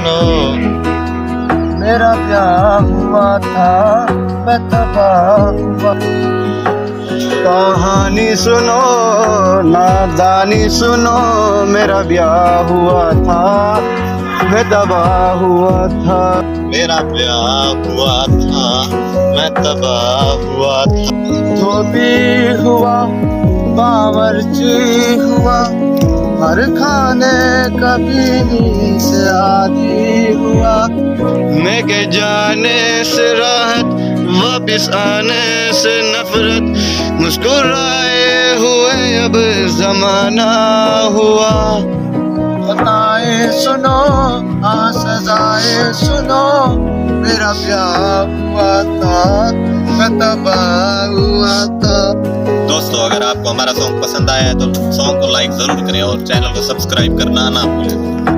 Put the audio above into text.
सुनो मेरा ब्याह हुआ था मैं तबाह हुआ। कहानी सुनो नादानी सुनो मेरा ब्याह हुआ था मैं तबाह हुआ था। मेरा ब्याह हुआ था मैं तबाह हुआ था। धोबी हुआ बावर्ची हुआ हर खाने कभी से आदी हुआ। मैं के जाने से राहत वापिस आने से नफरत मुस्कुराए हुए अब जमाना हुआ। बताए सुनो सजाए सुनो मेरा ब्याह हुआ था मैं तबाह हुआ था। दोस्तों अगर आपको हमारा सॉन्ग पसंद आया है तो सॉन्ग को लाइक जरूर करें और चैनल को सब्सक्राइब करना ना भूलें।